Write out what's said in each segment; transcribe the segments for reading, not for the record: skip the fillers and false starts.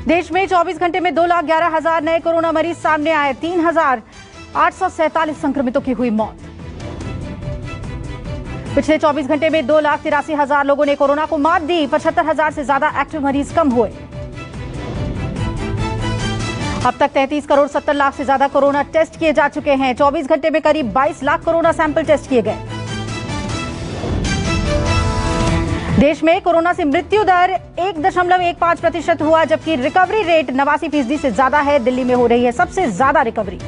देश में 24 घंटे में 2,11,000 नए कोरोना मरीज सामने आए। 3,847 संक्रमितों की हुई मौत। पिछले 24 घंटे में 2,83,000 लोगों ने कोरोना को मात दी। 75,000 से ज्यादा एक्टिव मरीज कम हुए। अब तक 33 करोड़ 70 लाख से ज्यादा कोरोना टेस्ट किए जा चुके हैं। 24 घंटे में करीब 22 लाख कोरोना सैंपल टेस्ट किए गए। देश में कोरोना से मृत्यु दर 1.15% हुआ, जबकि रिकवरी रेट 89% से ज्यादा है। दिल्ली में हो रही है सबसे ज्यादा रिकवरी।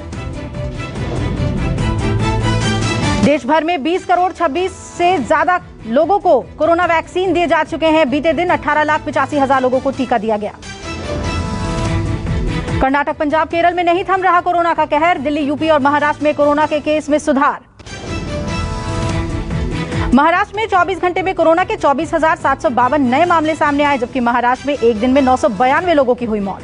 देश भर में 20 करोड़ 26 से ज्यादा लोगों को कोरोना वैक्सीन दिए जा चुके हैं। बीते दिन 18,85,000 लोगों को टीका दिया गया। कर्नाटक, पंजाब, केरल में नहीं थम रहा कोरोना का कहर। दिल्ली, यूपी और महाराष्ट्र में कोरोना के केस में सुधार। महाराष्ट्र में 24 घंटे में कोरोना के 24,752 नए मामले सामने आए, जबकि महाराष्ट्र में एक दिन में 992 लोगों की हुई मौत।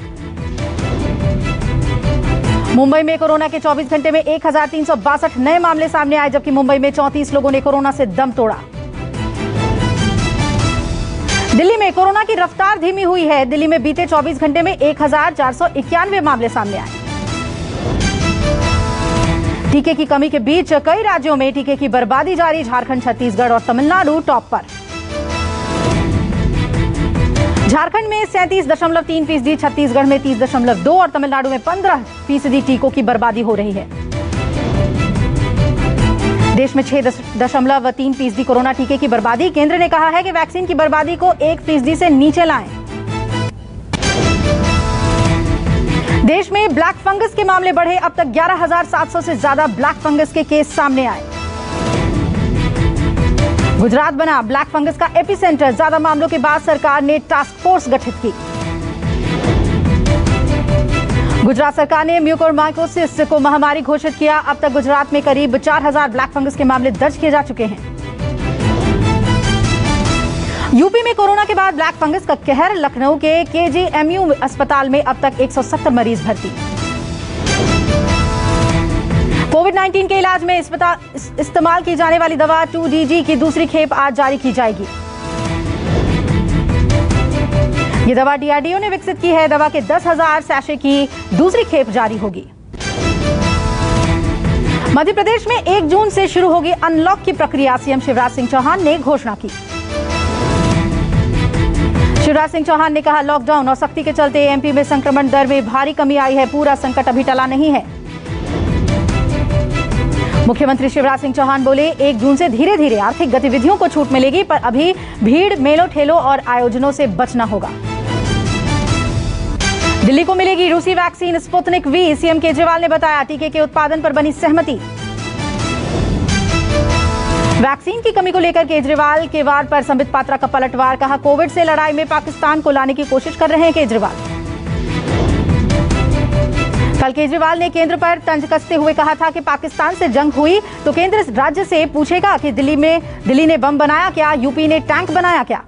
मुंबई में कोरोना के 24 घंटे में 1,362 नए मामले सामने आए, जबकि मुंबई में 34 लोगों ने कोरोना से दम तोड़ा। दिल्ली में कोरोना की रफ्तार धीमी हुई है। दिल्ली में बीते 24 घंटे में 1,491 मामले सामने आए। टीके की कमी के बीच कई राज्यों में टीके की बर्बादी जारी। झारखंड, छत्तीसगढ़ और तमिलनाडु टॉप पर। झारखंड में 37.3%, छत्तीसगढ़ में 30.2% और तमिलनाडु में 15% टीकों की बर्बादी हो रही है। देश में 6.3% कोरोना टीके की बर्बादी। केंद्र ने कहा है कि वैक्सीन की बर्बादी को 1% से नीचे लाएं। देश में ब्लैक फंगस के मामले बढ़े। अब तक 11,700 से ज्यादा ब्लैक फंगस के केस सामने आए। गुजरात बना ब्लैक फंगस का एपिसेंटर। ज्यादा मामलों के बाद सरकार ने टास्क फोर्स गठित की। गुजरात सरकार ने म्यूकोरमाइकोसिस को महामारी घोषित किया। अब तक गुजरात में करीब 4,000 ब्लैक फंगस के मामले दर्ज किए जा चुके हैं। यूपी में कोरोना के बाद ब्लैक फंगस का कहर। लखनऊ के केजीएमयू अस्पताल में अब तक 170 मरीज भर्ती। कोविड-19 के इलाज में इस्तेमाल की जाने वाली दवा 2DG की दूसरी खेप आज जारी की जाएगी। ये दवा DRDO ने विकसित की है। दवा के 10,000 सैशे की दूसरी खेप जारी होगी। मध्य प्रदेश में 1 जून से शुरू होगी अनलॉक की प्रक्रिया। सीएम शिवराज सिंह चौहान ने घोषणा की। शिवराज सिंह चौहान ने कहा, लॉकडाउन और सख्ती के चलते एमपी में संक्रमण दर में भारी कमी आई है। पूरा संकट अभी टला नहीं है। मुख्यमंत्री शिवराज सिंह चौहान बोले, 1 जून से धीरे धीरे आर्थिक गतिविधियों को छूट मिलेगी, पर अभी भीड़, मेलों, ठेलों और आयोजनों से बचना होगा। दिल्ली को मिलेगी रूसी vaccine Sputnik V. CM Kejriwal ने बताया, टीके के उत्पादन पर बनी सहमति। वैक्सीन की कमी को लेकर केजरीवाल के वार पर संबित पात्रा का पलटवार। कहा, कोविड से लड़ाई में पाकिस्तान को लाने की कोशिश कर रहे हैं केजरीवाल। कल केजरीवाल ने केंद्र पर तंज कसते हुए कहा था कि पाकिस्तान से जंग हुई तो केंद्र राज्य से पूछेगा कि दिल्ली ने बम बनाया क्या, यूपी ने टैंक बनाया क्या।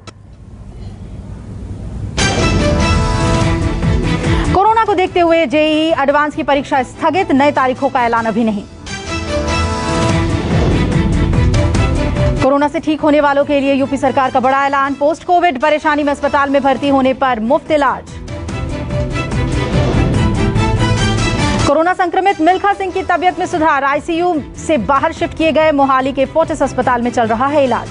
कोरोना को देखते हुए जेईई एडवांस की परीक्षा स्थगित। नई तारीखों का ऐलान अभी नहीं। कोरोना से ठीक होने वालों के लिए यूपी सरकार का बड़ा ऐलान। पोस्ट कोविड परेशानी में अस्पताल में भर्ती होने पर मुफ्त इलाज। कोरोना संक्रमित मिल्खा सिंह की तबीयत में सुधार। आईसीयू से बाहर शिफ्ट किए गए। मोहाली के फोर्टिस अस्पताल में चल रहा है इलाज।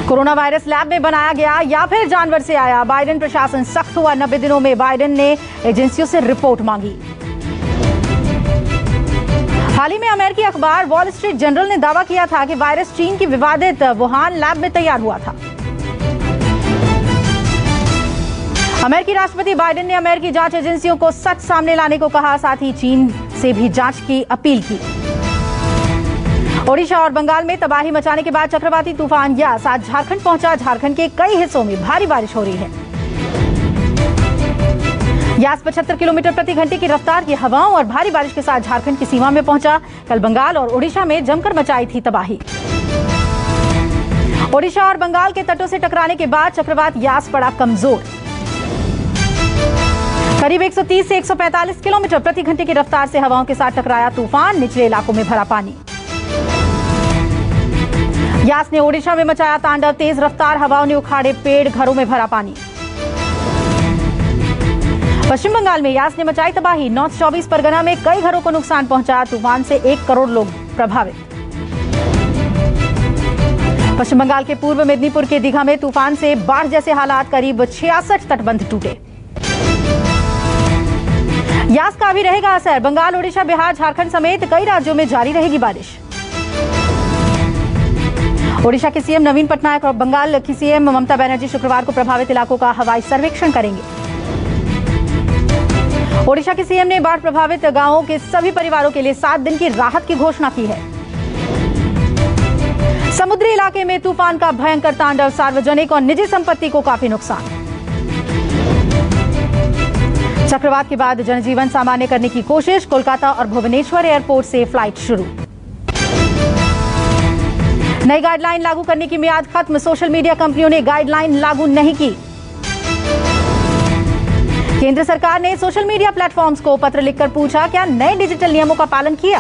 कोरोना वायरस लैब में बनाया गया या फिर जानवर से आया। बाइडेन प्रशासन सख्त हुआ। 90 दिनों में बाइडेन ने एजेंसियों से रिपोर्ट मांगी। हाल ही में अमेरिकी अखबार वॉल स्ट्रीट जर्नल ने दावा किया था कि वायरस चीन की विवादित वुहान लैब में तैयार हुआ था। अमेरिकी राष्ट्रपति बाइडेन ने अमेरिकी जांच एजेंसियों को सच सामने लाने को कहा। साथ ही चीन से भी जांच की अपील की। ओडिशा और बंगाल में तबाही मचाने के बाद चक्रवाती तूफान यास आज झारखंड पहुंचा। झारखंड के कई हिस्सों में भारी बारिश हो रही है। यास 75 किलोमीटर प्रति घंटे की रफ्तार की हवाओं और भारी बारिश के साथ झारखंड की सीमा में पहुंचा। कल बंगाल और ओडिशा में जमकर मचाई थी तबाही। ओडिशा और बंगाल के तटों से टकराने के बाद चक्रवात यास पड़ा कमजोर। करीब 130 से 145 किलोमीटर प्रति घंटे की रफ्तार से हवाओं के साथ टकराया तूफान। निचले इलाकों में भरा पानी। यास ने ओडिशा में मचाया तांडव। तेज रफ्तार हवाओं ने उखाड़े पेड़, घरों में भरा पानी। पश्चिम बंगाल में यास ने मचाई तबाही। नॉर्थ 24 परगना में कई घरों को नुकसान पहुंचा। तूफान से 1 करोड़ लोग प्रभावित। पश्चिम बंगाल के पूर्व मेदिनीपुर के दीघा में तूफान से बाढ़ जैसे हालात। करीब 66 तटबंध टूटे। यास का भी रहेगा असर। बंगाल, ओडिशा, बिहार, झारखंड समेत कई राज्यों में जारी रहेगी बारिश। ओडिशा के सीएम नवीन पटनायक और बंगाल की सीएम ममता बनर्जी शुक्रवार को प्रभावित इलाकों का हवाई सर्वेक्षण करेंगे। ओडिशा के सीएम ने बाढ़ प्रभावित गांवों के सभी परिवारों के लिए 7 दिन की राहत की घोषणा की है। समुद्री इलाके में तूफान का भयंकर तांडव। सार्वजनिक और निजी संपत्ति को काफी नुकसान। चक्रवात के बाद जनजीवन सामान्य करने की कोशिश। कोलकाता और भुवनेश्वर एयरपोर्ट से फ्लाइट शुरू। नई गाइडलाइन लागू करने की मियाद खत्म। सोशल मीडिया कंपनियों ने गाइडलाइन लागू नहीं की। केंद्र सरकार ने सोशल मीडिया प्लेटफॉर्म्स को पत्र लिखकर पूछा, क्या नए डिजिटल नियमों का पालन किया?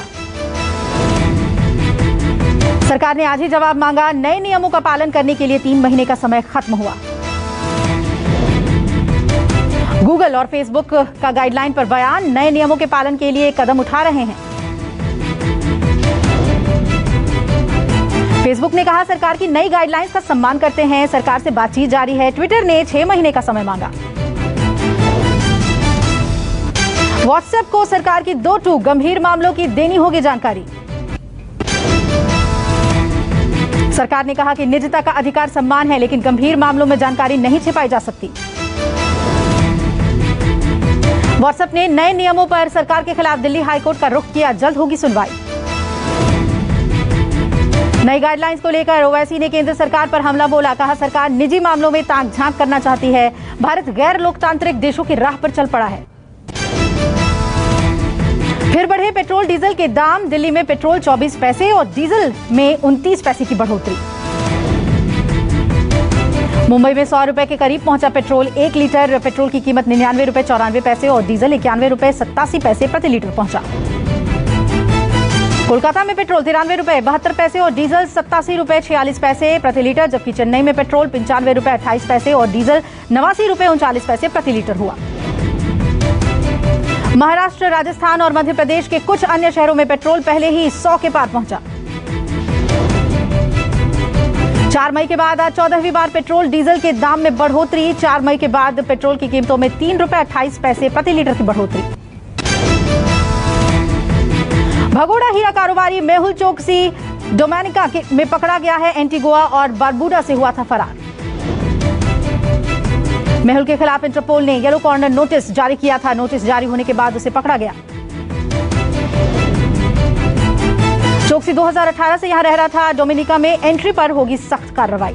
सरकार ने आज ही जवाब मांगा। नए नियमों का पालन करने के लिए 3 महीने का समय खत्म हुआ। गूगल और फेसबुक का गाइडलाइन पर बयान। नए नियमों के पालन के लिए कदम उठा रहे हैं। फेसबुक ने कहा, सरकार की नई गाइडलाइंस का सम्मान करते हैं। सरकार से बातचीत जारी है। ट्विटर ने 6 महीने का समय मांगा। व्हाट्सएप को सरकार की 2 गंभीर मामलों की देनी होगी जानकारी। सरकार ने कहा कि निजता का अधिकार सम्मान है, लेकिन गंभीर मामलों में जानकारी नहीं छिपाई जा सकती। व्हाट्सएप ने नए नियमों पर सरकार के खिलाफ दिल्ली हाईकोर्ट का रुख किया। जल्द होगी सुनवाई। नई गाइडलाइंस को लेकर ओवैसी ने केंद्र सरकार पर हमला बोला। कहा, सरकार निजी मामलों में ताक झांक करना चाहती है। भारत गैर लोकतांत्रिक देशों की राह पर चल पड़ा है। फिर बढ़े पेट्रोल डीजल के दाम। दिल्ली में पेट्रोल 24 पैसे और डीजल में 29 पैसे की बढ़ोतरी। मुंबई में 100 रुपए के करीब पहुंचा पेट्रोल। 1 लीटर पेट्रोल की कीमत 99 रुपए 94 पैसे और डीजल 91 रुपए 87 पैसे प्रति लीटर पहुंचा। कोलकाता में पेट्रोल 93 रुपए 72 पैसे और डीजल 87 रुपए 46 पैसे प्रति लीटर, जबकि चेन्नई में पेट्रोल 95 रुपए 28 पैसे और डीजल 89 रुपए 39 पैसे प्रति लीटर हुआ। महाराष्ट्र, राजस्थान और मध्य प्रदेश के कुछ अन्य शहरों में पेट्रोल पहले ही 100 के पार पहुंचा। 4 मई के बाद आज 14वीं बार पेट्रोल डीजल के दाम में बढ़ोतरी। 4 मई के बाद पेट्रोल की कीमतों में 3 रुपए 28 पैसे प्रति लीटर की बढ़ोतरी। भगोड़ा हीरा कारोबारी मेहुल चोकसी डोमिनिका में पकड़ा गया है। एंटीगुआ और बारबुडा से हुआ था फरार। मेहुल के खिलाफ इंटरपोल ने येलो कॉर्नर नोटिस जारी किया था। नोटिस जारी होने के बाद उसे पकड़ा गया। चोकसी 2018 से यहां रह रहा था। डोमिनिका में एंट्री पर होगी सख्त कार्रवाई।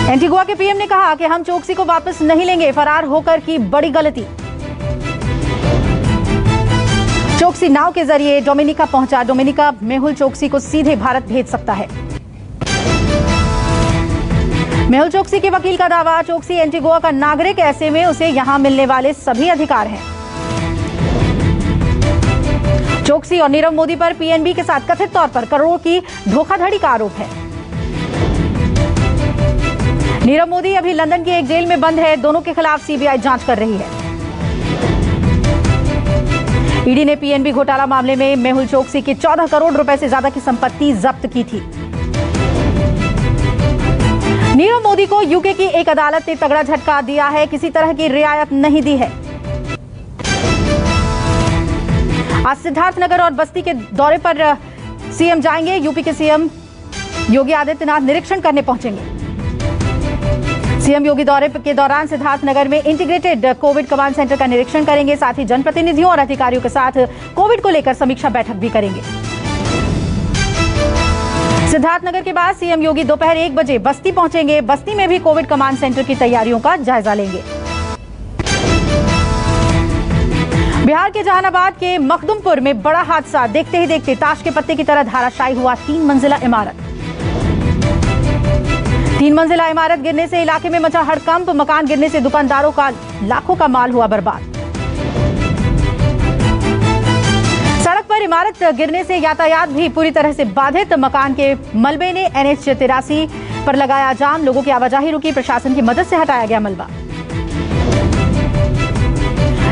एंटीगुआ के पीएम ने कहा कि हम चोकसी को वापस नहीं लेंगे। फरार होकर की बड़ी गलती। चोकसी नाव के जरिए डोमिनिका पहुंचा। डोमिनिका मेहुल चोकसी को सीधे भारत भेज सकता है। मेहुल चोकसी के वकील का दावा, चोकसी एंटीगुआ का नागरिक, ऐसे में उसे यहां मिलने वाले सभी अधिकार हैं। चोकसी और नीरव मोदी पर पीएनबी के साथ कथित तौर पर करोड़ों की धोखाधड़ी का आरोप है। नीरव मोदी अभी लंदन की एक जेल में बंद है। दोनों के खिलाफ सीबीआई जांच कर रही है। ईडी ने पीएनबी घोटाला मामले में मेहुल चोकसी की 14 करोड़ रुपए से ज्यादा की संपत्ति जब्त की थी। नीरव मोदी को यूके की एक अदालत ने तगड़ा झटका दिया है। किसी तरह की रियायत नहीं दी है। आज सिद्धार्थनगर और बस्ती के दौरे पर सीएम जाएंगे। यूपी के सीएम योगी आदित्यनाथ निरीक्षण करने पहुंचेंगे। सीएम योगी दौरे के दौरान सिद्धार्थनगर में इंटीग्रेटेड कोविड कमांड सेंटर का निरीक्षण करेंगे। साथ ही जनप्रतिनिधियों और अधिकारियों के साथ कोविड को लेकर समीक्षा बैठक भी करेंगे। सिद्धार्थनगर के बाद सीएम योगी दोपहर 1 बजे बस्ती पहुंचेंगे। बस्ती में भी कोविड कमांड सेंटर की तैयारियों का जायजा लेंगे। बिहार के जहानाबाद के मखदुमपुर में बड़ा हादसा। देखते ही देखते ताश के पत्ते की तरह धाराशायी हुआ 3 मंजिला इमारत। 3 मंजिला इमारत गिरने से इलाके में मचा हड़कंप। मकान गिरने से दुकानदारों का लाखों का माल हुआ बर्बाद। सड़क पर इमारत गिरने से यातायात भी पूरी तरह से बाधित। मकान के मलबे ने NH 83 पर लगाया जाम। लोगों की आवाजाही रुकी। प्रशासन की मदद से हटाया गया मलबा।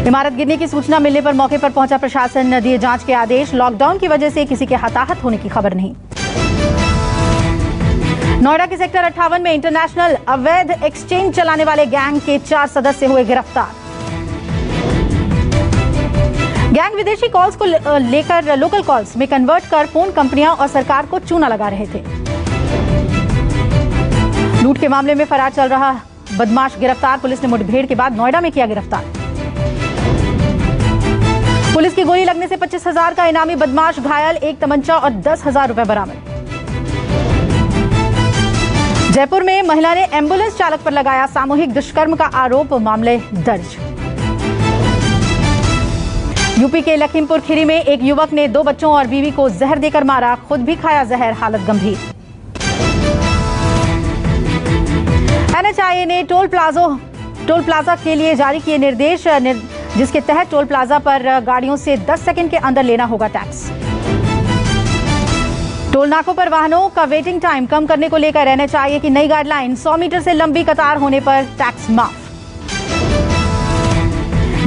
इमारत गिरने की सूचना मिलने पर मौके पर पहुंचा प्रशासन, दिए जांच के आदेश। लॉकडाउन की वजह से किसी के हताहत होने की खबर नहीं। नोएडा के सेक्टर 58 में इंटरनेशनल अवैध एक्सचेंज चलाने वाले गैंग के 4 सदस्य हुए गिरफ्तार। गैंग विदेशी कॉल्स को लेकर लोकल कॉल्स में कन्वर्ट कर फोन कंपनियां और सरकार को चूना लगा रहे थे। लूट के मामले में फरार चल रहा बदमाश गिरफ्तार। पुलिस ने मुठभेड़ के बाद नोएडा में किया गिरफ्तार। पुलिस की गोली लगने से 25,000 का इनामी बदमाश घायल, एक तमंचा और 10,000 रुपए बरामद। जयपुर में महिला ने एम्बुलेंस चालक पर लगाया सामूहिक दुष्कर्म का आरोप, मामले दर्ज। यूपी के लखीमपुर खीरी में एक युवक ने 2 बच्चों और बीवी को जहर देकर मारा, खुद भी खाया जहर, हालत गंभीर। एनएचआईए ने टोल प्लाजा के लिए जारी किए निर्देश, जिसके तहत टोल प्लाजा पर गाड़ियों से 10 सेकंड के अंदर लेना होगा टैक्स। टोल नाकों पर वाहनों का वेटिंग टाइम कम करने को लेकर एनएचआईए की नई गाइडलाइन, 100 मीटर से लंबी कतार होने पर टैक्स माफ।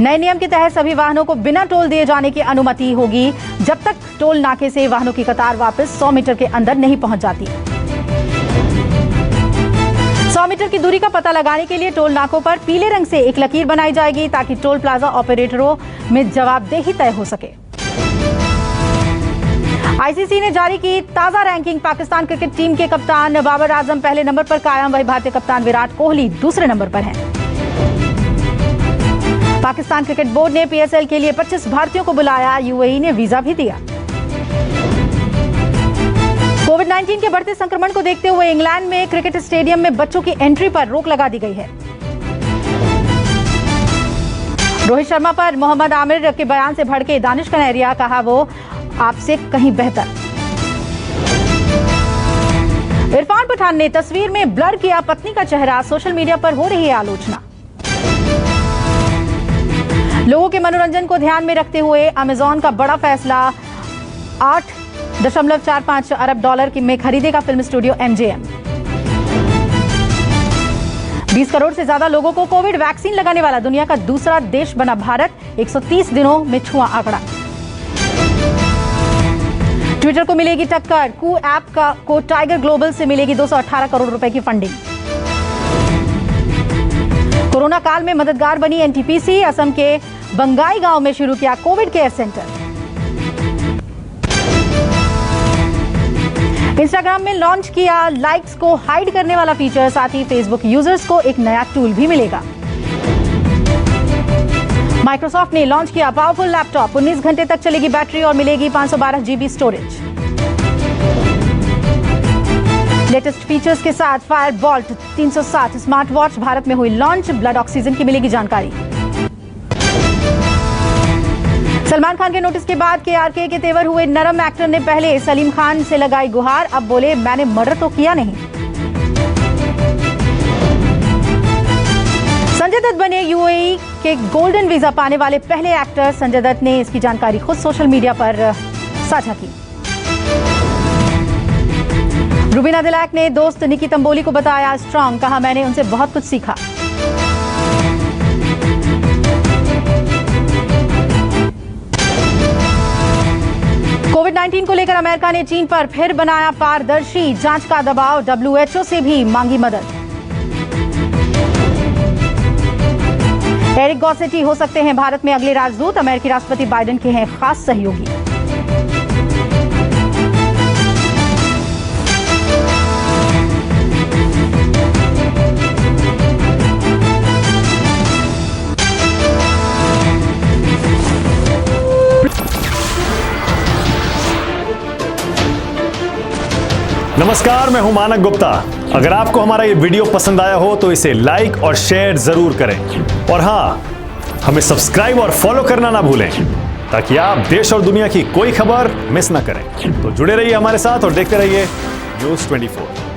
नए नियम के तहत सभी वाहनों को बिना टोल दिए जाने की अनुमति होगी जब तक टोल नाके से वाहनों की कतार वापस 100 मीटर के अंदर नहीं पहुंच जाती। 100 मीटर की दूरी का पता लगाने के लिए टोल नाकों पर पीले रंग से एक लकीर बनाई जाएगी ताकि टोल प्लाजा ऑपरेटरों में जवाबदेही तय हो सके। आईसीसी ने जारी की ताजा रैंकिंग, पाकिस्तान क्रिकेट टीम के कप्तान बाबर आजम पहले नंबर पर कायम, वही भारतीय कप्तान विराट कोहली दूसरे नंबर पर हैं। पाकिस्तान क्रिकेट बोर्ड ने पीएसएल के लिए 25 भारतीयों को बुलाया, यूएई ने वीजा भी दिया। कोविड-19 के बढ़ते संक्रमण को देखते हुए इंग्लैंड में क्रिकेट स्टेडियम में बच्चों की एंट्री पर रोक लगा दी गई है। रोहित शर्मा पर मोहम्मद आमिर के बयान से भड़के दानिश कनेरिया, कहा वो आपसे कहीं बेहतर। इरफान पठान ने तस्वीर में ब्लर किया पत्नी का चेहरा, सोशल मीडिया पर हो रही है आलोचना। लोगों के मनोरंजन को ध्यान में रखते हुए अमेजॉन का बड़ा फैसला, 8.45 अरब डॉलर में खरीदेगा फिल्म स्टूडियो एमजीएम। 20 करोड़ से ज्यादा लोगों को कोविड वैक्सीन लगाने वाला दुनिया का दूसरा देश बना भारत, 130 दिनों में छुआ आंकड़ा। ट्विटर को मिलेगी टक्कर, कू ऐप को टाइगर ग्लोबल से मिलेगी 218 करोड़ रुपए की फंडिंग। कोरोना काल में मददगार बनी एनटीपीसी, असम के बंगाई गांव में शुरू किया कोविड केयर सेंटर। इंस्टाग्राम में लॉन्च किया लाइक्स को हाइड करने वाला फीचर, साथ ही फेसबुक यूजर्स को एक नया टूल भी मिलेगा। माइक्रोसॉफ्ट ने लॉन्च किया पावरफुल लैपटॉप, 19 घंटे तक चलेगी बैटरी और मिलेगी 512 GB स्टोरेज। लेटेस्ट फीचर्स के साथ फायरबोल्ट 360 स्मार्ट वॉच भारत में हुई लॉन्च, ब्लड ऑक्सीजन की मिलेगी जानकारी। सलमान खान के नोटिस के बाद केआरके के तेवर हुए नरम, एक्टर ने पहले सलीम खान से लगाई गुहार, अब बोले मैंने मर्डर तो किया नहीं। संजय दत्त बने यूएई के गोल्डन वीजा पाने वाले पहले एक्टर। संजय दत्त ने इसकी जानकारी खुद सोशल मीडिया पर साझा की। रुबीना दिलैक ने दोस्त निकी तंबोली को बताया स्ट्रांग, कहा मैंने उनसे बहुत कुछ सीखा। कोविड-19 को लेकर अमेरिका ने चीन पर फिर बनाया पारदर्शी जांच का दबाव, डब्ल्यूएचओ से भी मांगी मदद। एरिक गॉसेटी हो सकते हैं भारत में अगले राजदूत, अमेरिकी राष्ट्रपति बाइडेन के हैं खास सहयोगी। नमस्कार, मैं हूं मानक गुप्ता। अगर आपको हमारा ये वीडियो पसंद आया हो तो इसे लाइक और शेयर जरूर करें, और हां, हमें सब्सक्राइब और फॉलो करना ना भूलें ताकि आप देश और दुनिया की कोई खबर मिस ना करें। तो जुड़े रहिए हमारे साथ और देखते रहिए न्यूज़ 24।